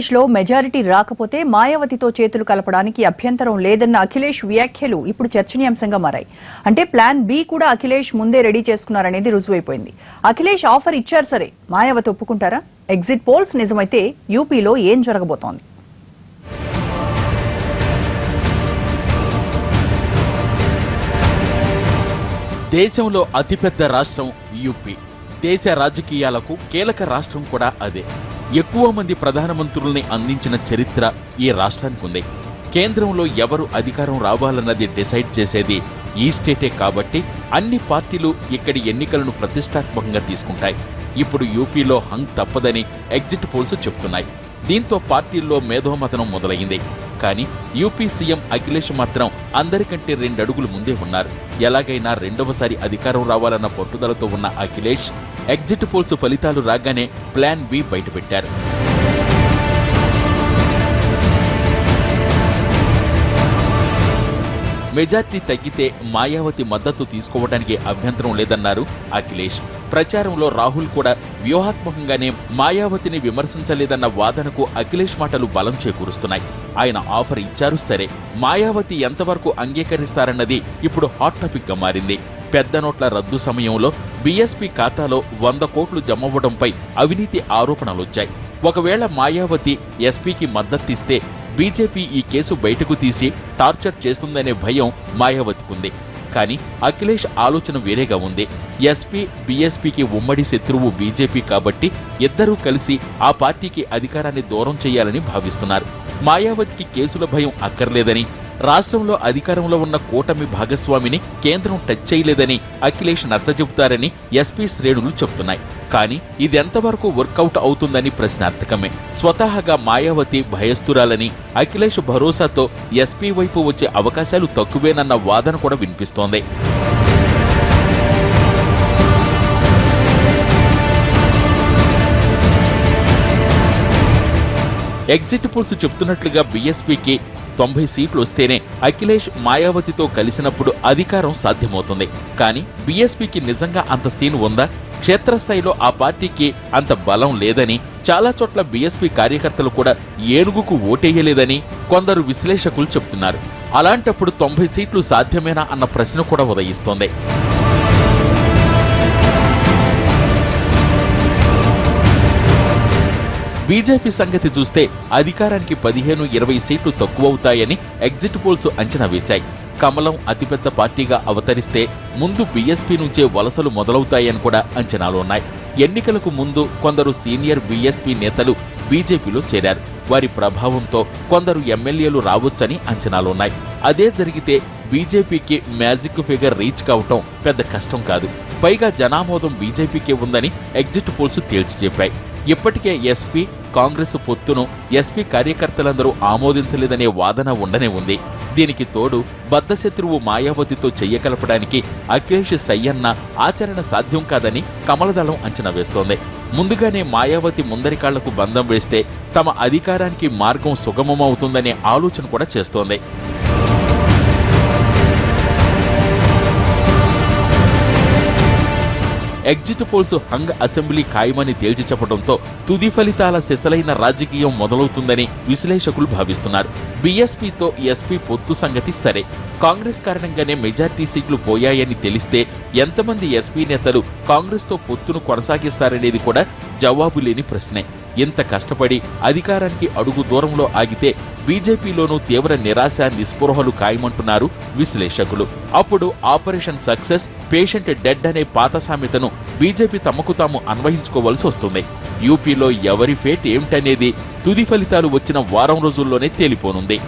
ఆంధ్రప్రదేశ్లో మెజారిటీ రాకపోతే మాయావతితో చేతులు కలపడానికి అభ్యంతరం లేదన్న అఖిలేష్ వ్యాఖ్యలు ఇప్పుడు చర్చనీయాంశంగా మారాయి. అంటే ప్లాన్ బి కూడా అఖిలేష్ ముందే రెడీ చేసుకున్నారనేది రుజువైపోయింది. అఖిలేష్ ఆఫర్ ఇచ్చారు సరే, మాయావతి ఒప్పుకుంటారా? ఎగ్జిట్ పోల్స్ నిజమైతే యూపీలో ఏం జరగబోతోంది? దేశంలో అతిపెద్ద రాష్ట్రం యూపీ. దేశ రాజకీయాలకు కీలక రాష్ట్రం కూడా అదే. ఎక్కువ మంది ప్రధానమంత్రుల్ని అందించిన చరిత్ర ఈ రాష్ట్రానికి ఉంది. కేంద్రంలో ఎవరు అధికారం రావాలన్నది డిసైడ్ చేసేది ఈ స్టేటే కాబట్టి అన్ని పార్టీలు ఇక్కడి ఎన్నికలను ప్రతిష్టాత్మకంగా తీసుకుంటాయి. ఇప్పుడు యూపీలో హంగ్ తప్పదని ఎగ్జిట్ పోల్స్ చెబుతున్నాయి. దీంతో పార్టీల్లో మేధోమథనం మొదలైంది. కానీ యూపీ సీఎం అఖిలేష్ మాత్రం అందరికంటే 2 అడుగులు ముందే ఉన్నారు. ఎలాగైనా రెండవసారి అధికారం రావాలన్న పట్టుదలతో ఉన్న అఖిలేష్ ఎగ్జిట్ పోల్స్ ఫలితాలు రాగానే ప్లాన్ బి బయటపెట్టారు. మెజార్టీ తగ్గితే మాయావతి మద్దతు తీసుకోవడానికి అభ్యంతరం లేదన్నారు అఖిలేష్. ప్రచారంలో రాహుల్ కూడా వ్యూహాత్మకంగానే మాయావతిని విమర్శించలేదన్న వాదనకు అఖిలేష్ మాటలు బలం చేకూరుస్తున్నాయి. ఆయన ఆఫర్ ఇచ్చారు సరే, మాయావతి ఎంతవరకు అంగీకరిస్తారన్నది ఇప్పుడు హాట్ టాపిక్ గా మారింది. పెద్ద నోట్ల రద్దు సమయంలో బీఎస్పీ ఖాతాలో 100 కోట్లు జమవ్వడంపై అవినీతి ఆరోపణలొచ్చాయి. ఒకవేళ మాయావతి ఎస్పీకి మద్దతిస్తే బీజేపీ ఈ కేసు బయటకు తీసి టార్చర్ చేస్తుందనే భయం మాయావతికుంది. కానీ అఖిలేష్ ఆలోచన వేరేగా ఉంది. ఎస్పీ బీఎస్పీకి ఉమ్మడి శత్రువు బీజేపీ కాబట్టి ఇద్దరూ కలిసి ఆ పార్టీకి అధికారాన్ని దూరం చేయాలని భావిస్తున్నారు. మాయావతికి కేసుల భయం అక్కర్లేదని, రాష్ట్రంలో అధికారంలో ఉన్న కూటమి భాగస్వామిని కేంద్రం టచ్ చేయలేదని అఖిలేష్ నచ్చజెబుతారని ఎస్పీ శ్రేణులు చెబుతున్నాయి. కానీ ఇదెంతవరకు వర్కౌట్ అవుతుందని ప్రశ్నార్థకమే. స్వతహాగా మాయావతి భయస్థురాలని, అఖిలేష్ భరోసాతో ఎస్పీ వైపు వచ్చే అవకాశాలు తక్కువేనన్న వాదన కూడా వినిపిస్తోంది. ఎగ్జిట్ పోల్స్ చెప్తున్నట్లుగా బీఎస్పీకి 90 సీట్లు వస్తేనే అఖిలేష్ మాయావతితో కలిసినప్పుడు అధికారం సాధ్యమవుతుంది. కానీ బీఎస్పీకి నిజంగా అంత సీన్ ఉందా? క్షేత్రస్థాయిలో ఆ పార్టీకి అంత బలం లేదని, చాలా చోట్ల బీఎస్పీ కార్యకర్తలు కూడా ఏనుగుకు ఓటేయలేదని కొందరు విశ్లేషకులు చెబుతున్నారు. అలాంటప్పుడు 90 సీట్లు సాధ్యమేనా అన్న ప్రశ్న కూడా ఉదయిస్తోంది. బీజేపీ సంగతి చూస్తే అధికారానికి 15-20 సీట్లు తక్కువవుతాయని ఎగ్జిట్ పోల్స్ అంచనా వేశాయి. కమలం అతిపెద్ద పార్టీగా అవతరిస్తే ముందు బీఎస్పీ నుంచే వలసలు మొదలవుతాయని కూడా అంచనాలున్నాయి. ఎన్నికలకు ముందు కొందరు సీనియర్ బీఎస్పీ నేతలు బీజేపీలో చేరారు. వారి ప్రభావంతో కొందరు ఎమ్మెల్యేలు రావచ్చని అంచనాలున్నాయి. అదే జరిగితే బీజేపీకి మ్యాజిక్ ఫిగర్ రీచ్ కావటం పెద్ద కష్టం కాదు. పైగా జనామోదం బీజేపీకే ఉందని ఎగ్జిట్ పోల్స్ తేల్చి చెప్పాయి. ఇప్పటికే ఎస్పీ కాంగ్రెస్ పొత్తును ఎస్పీ కార్యకర్తలందరూ ఆమోదించలేదనే వాదన ఉండనే ఉంది. దీనికి తోడు బద్ధశత్రువు మాయావతితో చెయ్యకలపడానికి అఖిలేష్ సయ్యన్న ఆచరణ సాధ్యం కాదని కమలదళం అంచనా వేస్తోంది. ముందుగానే మాయావతి ముందరికాళ్లకు బంధం వేస్తే తమ అధికారానికి మార్గం సుగమమవుతుందనే ఆలోచన కూడా చేస్తోంది. ఎగ్జిట్ పోల్స్ హంగ్ అసెంబ్లీ ఖాయమని తేల్చి చెప్పడంతో తుది ఫలితాల సెసలైన రాజకీయం మొదలవుతుందని విశ్లేషకులు భావిస్తున్నారు. బీఎస్పీతో ఎస్పీ పొత్తు సంగతి సరే, కాంగ్రెస్ కారణంగానే మెజార్టీ సీట్లు పోయాయని తెలిస్తే ఎంతమంది ఎస్పీ నేతలు కాంగ్రెస్తో పొత్తును కొనసాగిస్తారనేది కూడా జవాబు లేని ప్రశ్నే. ఇంత కష్టపడి అధికారానికి అడుగు దూరంలో ఆగితే బీజేపీలోనూ తీవ్ర నిరాశ నిస్పృహలు ఖాయమంటున్నారు విశ్లేషకులు. అప్పుడు ఆపరేషన్ సక్సెస్, పేషెంట్ డెడ్ అనే పాత సామెతను బీజేపీ తమకు తాము అన్వయించుకోవాల్సి వస్తుంది. యూపీలో ఎవరి ఫేట్ ఏమిటనేది తుది ఫలితాలు వచ్చిన వారం రోజుల్లోనే తేలిపోనుంది.